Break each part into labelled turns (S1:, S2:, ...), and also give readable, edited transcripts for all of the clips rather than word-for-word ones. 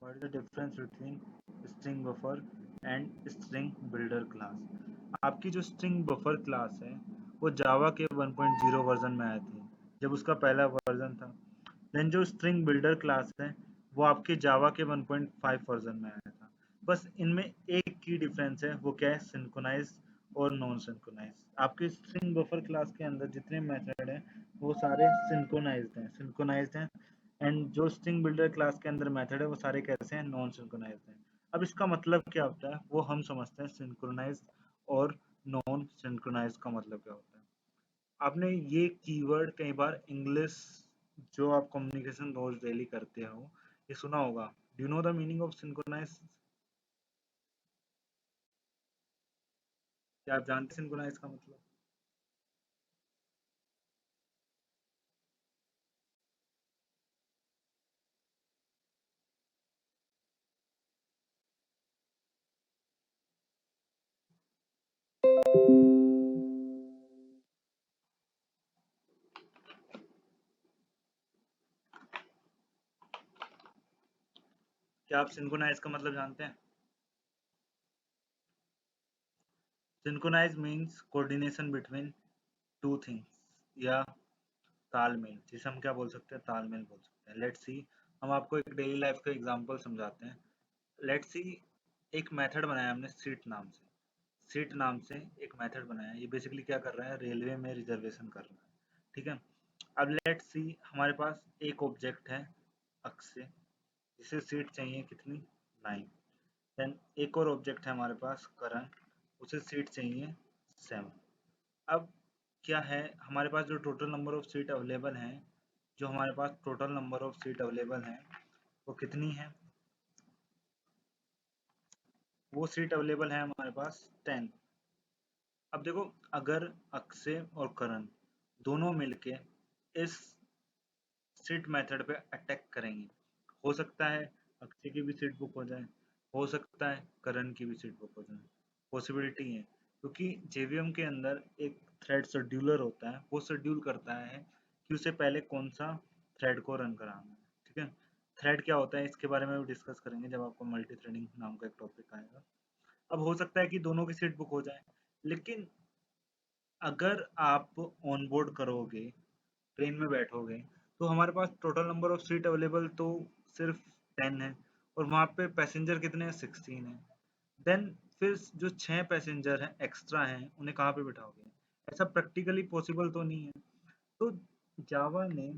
S1: What is the difference between string buffer and string builder class. आपकी जो string buffer class है वो जावा के 1.0 वर्जन में आई थी, जब उसका पहला वर्जन था। देन जो स्ट्रिंग बिल्डर क्लास है वो आपके जावा के 1.5 वर्जन में आया था। बस इनमें एक की डिफरेंस है, वो क्या है, सिंक्रोनाइज और नॉन सिंक्रोनाइज। आपके स्ट्रिंग बफर क्लास के अंदर जितने मेथड हैं वो सारे सिंक्रोनाइज्ड हैं एंड जो स्ट्रिंग बिल्डर क्लास के अंदर मेथड है वो सारे कैसे हैं, नॉन सिंक्रोनाइज्ड हैं। अब इसका मतलब क्या होता है वो हम समझते हैं, सिंक्रोनाइज और नॉन सिंक्रोनाइज का मतलब क्या होता है। आपने ये कीवर्ड कई बार इंग्लिश जो आप कम्युनिकेशन रोज डेली करते हो ये सुना होगा। Do you know the meaning of synchronise? क्या आप जानते हैं सिंक्रोनाइज का मतलब? क्या आप सिंक्रोनाइज का मतलब जानते हैं? Synchronise means coordination between two things, या तालमेल, जिसे हम क्या बोल सकते हैं, तालमेल बोल सकते हैं। लेट्स सी, हम आपको एक डेली लाइफ का एग्जांपल समझाते हैं। लेट्स सी, एक मेथड बनाया हमने सीट नाम से। सीट नाम से एक मेथड बनाया है, ये बेसिकली क्या कर रहा है, रेलवे में रिजर्वेशन कर रहा है। ठीक है। अब लेट्स सी, हमारे पास एक ऑब्जेक्ट है अक्षय, जिसे सीट चाहिए कितनी, 9। देन एक और ऑब्जेक्ट है हमारे पास करण, उसे सीट चाहिए 7। अब क्या है, हमारे पास जो total number of seat available हैं, जो हमारे पास total number of seat available हैं वो कितनी है, वो सीट अवेलेबल है हमारे पास 10। अब देखो, अगर अक्षय और करण दोनों मिलके इस सीट मेथड पे अटैक करेंगे, हो सकता है अक्षय की भी सीट बुक हो जाए, हो सकता है करण की भी सीट बुक हो जाए, पॉसिबिलिटी है। क्योंकि जेवीएम के अंदर एक थ्रेड शेड्यूलर होता है, वो शेड्यूल करता है कि उसे पहले कौन सा थ्रेड को रन कराना है। ठीक है। थ्रेड क्या होता है इसके बारे में भी डिस्कस करेंगे जब आपको मल्टी थ्रेडिंग नाम का एक टॉपिक आएगा। अब हो सकता है कि दोनों की सीट बुक हो जाए, लेकिन अगर आप ऑन बोर्ड करोगे, ट्रेन में बैठोगे, तो हमारे पास total number of seat available तो सिर्फ 10 है, और वहाँ पे पैसेंजर कितने हैं, 16 है। देन फिर जो 6 पैसेंजर हैं एक्स्ट्रा हैं उन्हें कहाँ पे बिठाओगे? ऐसा प्रैक्टिकली पॉसिबल तो नहीं है। तो जावा ने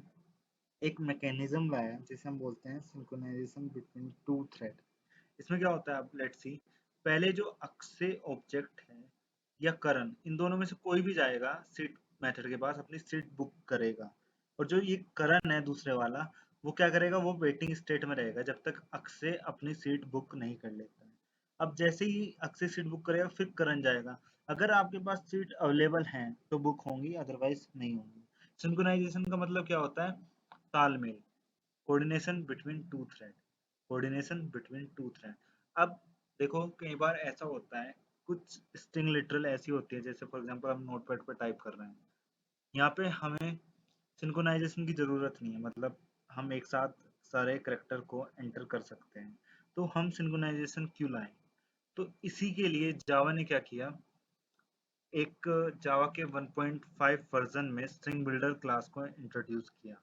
S1: एक मैकेनिज्म लाया जिसे हम बोलते हैं सिंक्रोनाइजेशन बिटवीन टू थ्रेड। इसमें क्या होता है, आप लेट्स सी, पहले जो अक्षय ऑब्जेक्ट है या करण, इन दोनों में से कोई भी जाएगा सीट मेथड के पास, अपनी सीट बुक करेगा। और जो ये करण है दूसरे वाला, वो क्या करेगा, वो वेटिंग स्टेट में रहेगा जब तक अक्षय अपनी सीट बुक नहीं कर लेता है। अब जैसे ही अक्षय सीट बुक करेगा फिर करण जाएगा। अगर आपके पास सीट अवेलेबल हैं तो बुक होंगी, अदरवाइज नहीं होंगी। सिंक्रोनाइजेशन का मतलब क्या होता है, तालमेल, coordination between to thread, coordination between to thread. अब देखो, कई बार ऐसा होता है, कुछ स्ट्रिंग लिटरल ऐसी होती है, जैसे फॉर एग्जांपल हम नोटपैड पर टाइप कर रहे हैं, यहाँ पे हमें सिंक्रोनाइजेशन की जरूरत नहीं है, मतलब हम एक साथ सारे करेक्टर को एंटर कर सकते हैं। तो हम सिंक्रोनाइजेशन क्यों लाएं? तो इसी के लिए जावा ने क्या किया, एक जावा के 1.5 वर्जन में स्ट्रिंग बिल्डर क्लास को इंट्रोड्यूस किया।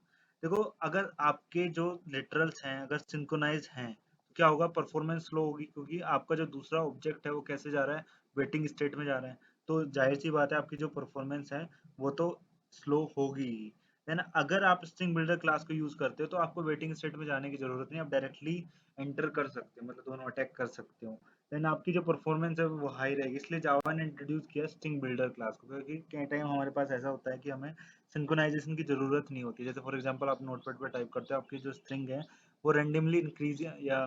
S1: देखो, अगर आपके जो लिटरल्स हैं अगर सिंक्रोनाइज हैं तो क्या होगा, परफॉर्मेंस स्लो होगी, क्योंकि आपका जो दूसरा ऑब्जेक्ट है वो कैसे जा रहा है, वेटिंग स्टेट में जा रहा है। तो जाहिर सी बात है आपकी जो परफॉर्मेंस है वो तो स्लो होगी ही। देन अगर आप स्ट्रिंग बिल्डर क्लास को यूज करते हो तो आपको वेटिंग स्टेट में जाने की जरूरत नहीं, आप डायरेक्टली एंटर कर सकते हो, मतलब दोनों अटैक कर सकते हो। देन आपकी जो परफॉर्मेंस है वो हाई रहेगी। इसलिए जावा ने इंट्रोड्यूस किया स्ट्रिंग बिल्डर क्लास को, क्योंकि कई टाइम हमारे पास ऐसा होता है कि हमें सिंक्रोनाइजेशन की जरूरत नहीं होती। जैसे फॉर एग्जांपल आप नोटपैड पर टाइप करते हो, आपकी जो स्ट्रिंग है वो रैंडमली इंक्रीज या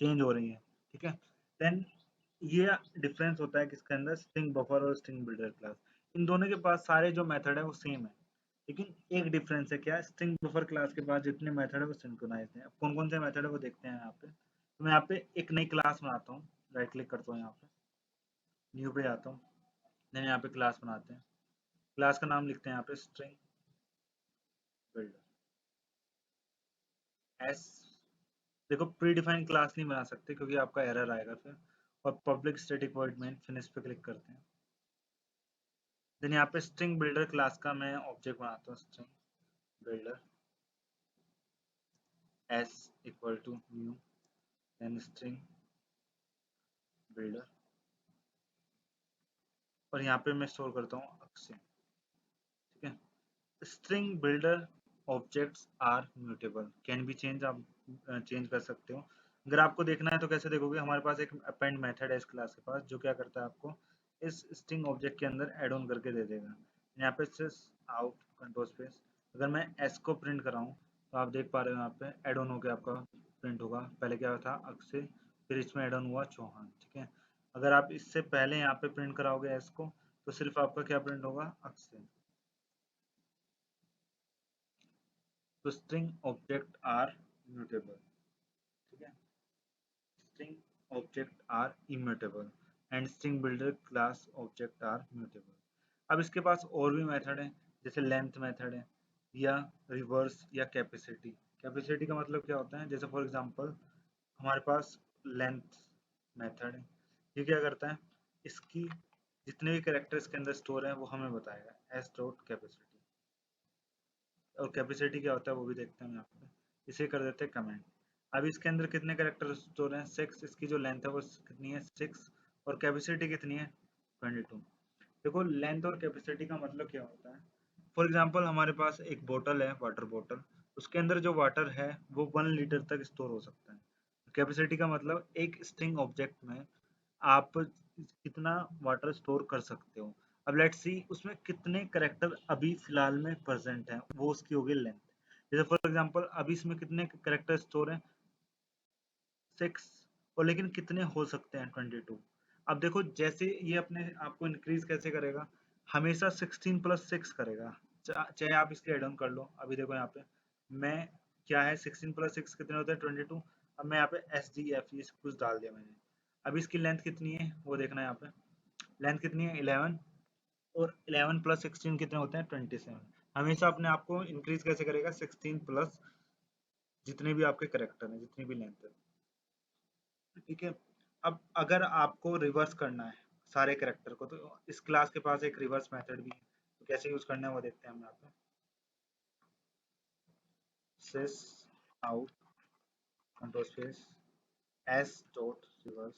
S1: चेंज हो रही है। ठीक है। देन ये डिफरेंस होता है किसके अंदर, स्ट्रिंग बफर और स्ट्रिंग बिल्डर क्लास। इन दोनों के पास सारे जो मेथड है वो सेम है, लेकिन एक डिफरेंस है, क्या, स्ट्रिंग बफर क्लास के पास जितने मेथड है वो सिंक्रोनाइज है। अब कौन कौन से मेथड है वो देखते हैं यहाँ पे। तो मैं यहाँ पे एक नई क्लास बनाता हूँ, राइट क्लिक करता हूँ, यहाँ पे न्यू पे जाता हूँ, देन यहाँ पे क्लास बनाते हैं। क्लास का नाम लिखते हैं यहाँ पे स्ट्रिंग बिल्डर, एस देखो प्री डिफाइंड क्लास नहीं बना सकते क्योंकि आपका एरर आएगा फिर, और public static void main finish पे क्लिक करते हैं। देन यहाँ पे स्ट्रिंग बिल्डर क्लास का मैं ऑब्जेक्ट बनाता हूँ, string builder s equal to new, then string builder, और यहाँ पे मैं स्टोर करता हूँ अक्षय। ठीक है, string builder objects are mutable, can be change, आप चेंज कर सकते हो। अगर आपको देखना है तो कैसे देखोगे, हमारे पास एक अपेंड मेथड है इस क्लास के पास जो क्या करता है, आपको इस स्ट्रिंग ऑब्जेक्ट के अंदर ऐड ऑन करके दे देगा। यहाँ पे सिर्फ आउट कंट्रोल स्पेस, अगर मैं एस को प्रिंट कराऊँ तो आप देख पा रहे हो यहाँ पे ऐड ऑन होकर आपका प्रिंट होगा। पहले क्या था अक्षय, फिर इसमें ऐड ऑन हुआ चौहान। ठीक है, अगर आप इससे पहले यहाँ पे प्रिंट कराओगे एस को तो सिर्फ आपका क्या प्रिंट होगा, अक्षय। तो स्ट्रिंग ऑब्जेक्ट आर म्यूटेबल। ठीक है, string object are immutable and string builder class object are mutable। अब इसके पास और भी मेथड है, जैसे लेंथ मेथड है, या रिवर्स, या कैपेसिटी। कैपेसिटी का मतलब क्या होता है, जैसे फॉर एग्जांपल हमारे पास लेंथ मेथड है, ये क्या करता है, इसकी जितने भी कैरेक्टर्स के अंदर स्टोर है वो हमें बताएगा एस डॉट कैपेसिटी। और कैपेसिटी क्या होता है वो भी देखते हैं यहाँ पे, इसे कर देते हैं कमेंट। अब इसके अंदर कितने कैरेक्टर स्टोर हैं, 6, इसकी जो लेंथ है वो कितनी है, 6, और कैपेसिटी कितनी है, 22। देखो लेंथ और कैपेसिटी का मतलब क्या होता है, फॉर एग्जांपल हमारे पास एक बोतल है, वाटर बोतल, उसके अंदर जो वाटर है वो 1 लीटर तक स्टोर हो सकता है। कैपेसिटी का मतलब एक स्ट्रिंग ऑब्जेक्ट में आप कितना वाटर स्टोर कर सकते हो। अब लेट्स सी उसमें कितने करेक्टर अभी फिलहाल में प्रेजेंट हैं, वो उसकी होगी लेंथ। जैसे फॉर एग्जांपल अभी इसमें कितने करेक्टर स्टोर हैं, 6, और लेकिन कितने हो सकते हैं, 22। अब देखो जैसे ये अपने आप को इंक्रीज कैसे करेगा, हमेशा 16+6 करेगा, चाहे आप इसके एड ऑन कर लो। अभी देखो यहाँ पे मैं क्या है, 16+6 कितने होते हैं, 22। अब मैं यहाँ पे एस डी एफ ये कुछ डाल दिया मैंने। अब इसकी लेंथ कितनी है वो देखना है, यहाँ पे लेंथ कितनी है, 11, और 11+16 कितने होते हैं, 27। हमेशा अपने आप को इंक्रीज कैसे करेगा, 16+ जितने भी आपके करेक्टर हैं, जितनी भी लेंथ है। ठीक है, अब अगर आपको रिवर्स करना है सारे करेक्टर को, तो इस क्लास के पास एक रिवर्स मेथड भी है, तो कैसे यूज करना है वो देखते हैं हम यहाँ पे। sys out control space s dot reverse,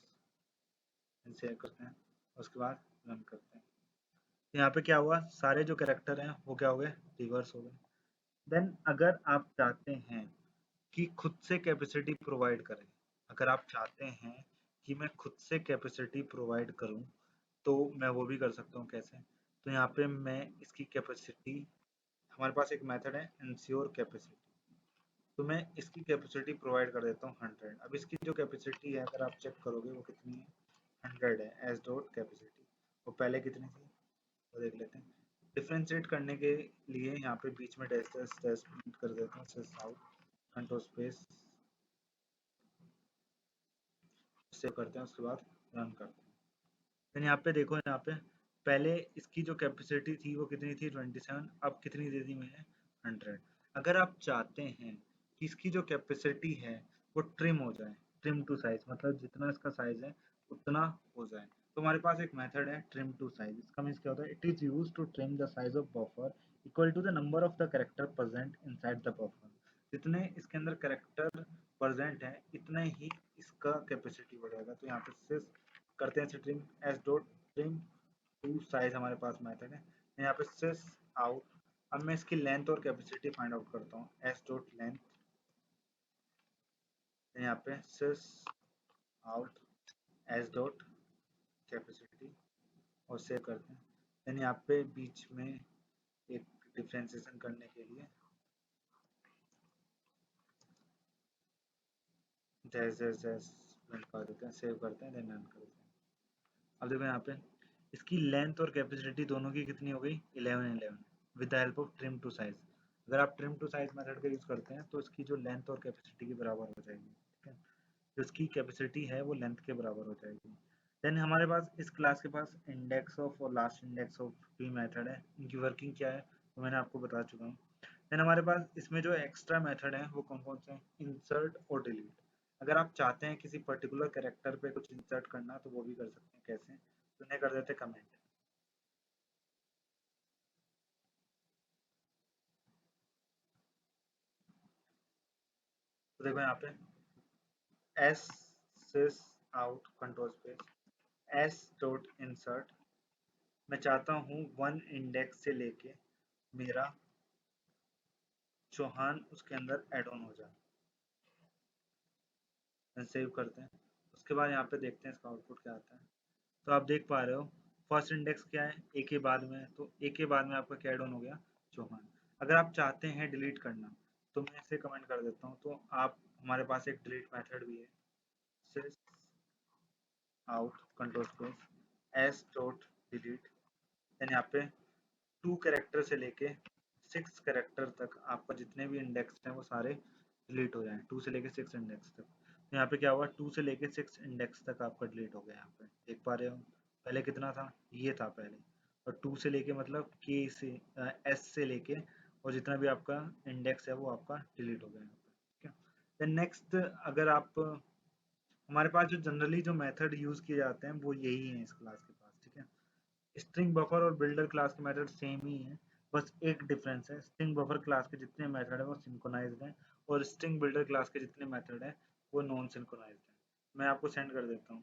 S1: save करते हैं, उसके बाद रन करते हैं। तो यहाँ पे क्या हुआ, सारे जो करेक्टर हैं वो क्या हो गए, रिवर्स हो गए। देन अगर आप चाहते हैं कि खुद से कैपेसिटी प्रोवाइड करें, अगर आप चाहते हैं कि मैं खुद से कैपेसिटी प्रोवाइड करूं तो मैं वो भी कर सकता हूं। कैसे, तो यहाँ पे मैं इसकी कैपेसिटी, हमारे पास एक मेथड है इंश्योर कैपेसिटी, तो मैं इसकी कैपेसिटी प्रोवाइड कर देता हूँ 100। अब इसकी जो कैपेसिटी है अगर आप चेक करोगे वो कितनी है, 100 है एस डॉट कैपेसिटी। वो पहले कितनी थी वो देख लेते हैं। डिफ्रेंशिएट करने के लिए यहाँ पे बीच में डैश डैश डैश कर देते हैं, सिस आउट कंट्रोल स्पेस, सेव करते हैं, उसके बाद रन करते हैं। देन यहाँ पे देखो, यहाँ पे पहले इसकी जो कैपेसिटी थी वो कितनी थी, 27, अब कितनी दे दी मैंने, 100। अगर आप चाहते हैं कि इसकी जो कैपेसिटी है वो ट्रिम हो जाए, ट्रिम टू साइज, मतलब जितना इसका साइज है उतना हो जाए, तो हमारे पास एक मेथड है ट्रिम टू साइज। इसका मीन्स क्या होता है, it is use to trim the size of buffer equal to the number of the character present inside the buffer. जितने इसके अंदर कैरेक्टर प्रेजेंट है इतना ही इसका कैपेसिटी बढ़ेगा। तो यहाँ पे सिर्फ करते हैं trim s dot trim to size, हमारे पास मेथड है। यहाँ पे सिस आउट, अब मैं इसकी लेंथ और कैपेसिटी फाइंड आउट करता हूँ, एस डॉट लेंथ, यहाँ पे सिस आउट एस डॉट कैपेसिटी, और सेव करते हैं। देन यहाँ पे बीच में एक डिफ्रेंसिएशन करने के लिए डैश डैश डैश कर देते हैं, सेव करते हैं, देन रन करते हैं। अब देखो यहाँ पे इसकी लेंथ और कैपेसिटी दोनों की कितनी हो गई, 11 with the help of trim to size. अगर आप ट्रिम टू साइज मेथड का यूज करते हैं तो इसकी जो लेंथ और कैपेसिटी के बराबर हो जाएगी। ठीक है, जो इसकी कैपेसिटी है वो लेंथ के बराबर हो जाएगी। देन हमारे पास इस क्लास के पास इंडेक्स ऑफ और लास्ट इंडेक्स ऑफ भी मेथड है, इनकी वर्किंग क्या है तो मैंने आपको बता चुका हूँ। देन हमारे पास इसमें जो एक्स्ट्रा मेथड है वो कौन कौन से हैं, इंसर्ट और डिलीट। अगर आप चाहते हैं किसी पर्टिकुलर कैरेक्टर पे कुछ इंसर्ट करना तो वो भी कर सकते हैं। कैसे? तो उन्हें कर देते कमेंट। तो देखो यहाँ पे S sysout control space S dot insert, मैं चाहता हूँ वन इंडेक्स से लेके मेरा चौहान उसके अंदर एड ऑन हो जाए। सेव करते हैं। उसके बाद यहाँ पे देखते हैं इसका आउटपुट क्या आता है। तो आप देख पा रहे हो फर्स्ट इंडेक्स क्या है, ए के बाद में है, तो ए के बाद में आपका क्या एड ऑन हो गया, चौहान। अगर आप चाहते हैं डिलीट करना तो मैं इसे कमेंट कर देता हूँ। तो आप, हमारे पास एक डिलीट मेथड भी है, sys out control space S dot delete, then यहाँ पे 2 कैरेक्टर से लेके 6 कैरेक्टर तक आपका जितने भी इंडेक्स हैं वो सारे डिलीट हो जाएं, 2 से लेके 6 इंडेक्स तक। तो यहाँ पे क्या हुआ, 2 से लेके 6 इंडेक्स तक आपका डिलीट हो गया। यहाँ पे देख पा रहे हो पहले कितना था, ये था पहले, और 2 से लेके मतलब के से एस से लेके और जितना भी आपका इंडेक्स है वो आपका डिलीट हो गया यहाँ पे। ठीक है। देन नेक्स्ट, अगर आप, हमारे पास जो जनरली जो मेथड यूज किए जाते हैं वो यही है इस क्लास के पास। ठीक है। स्ट्रिंग बफर और बिल्डर क्लास के मेथड सेम ही है, बस एक डिफरेंस है, स्ट्रिंग बफर क्लास के जितने मेथड है वो सिंक्रोनाइज्ड हैं और स्ट्रिंग बिल्डर क्लास के जितने मेथड है वो नॉन सिंक्रोनाइज्ड है। मैं आपको सेंड कर देता हूँ।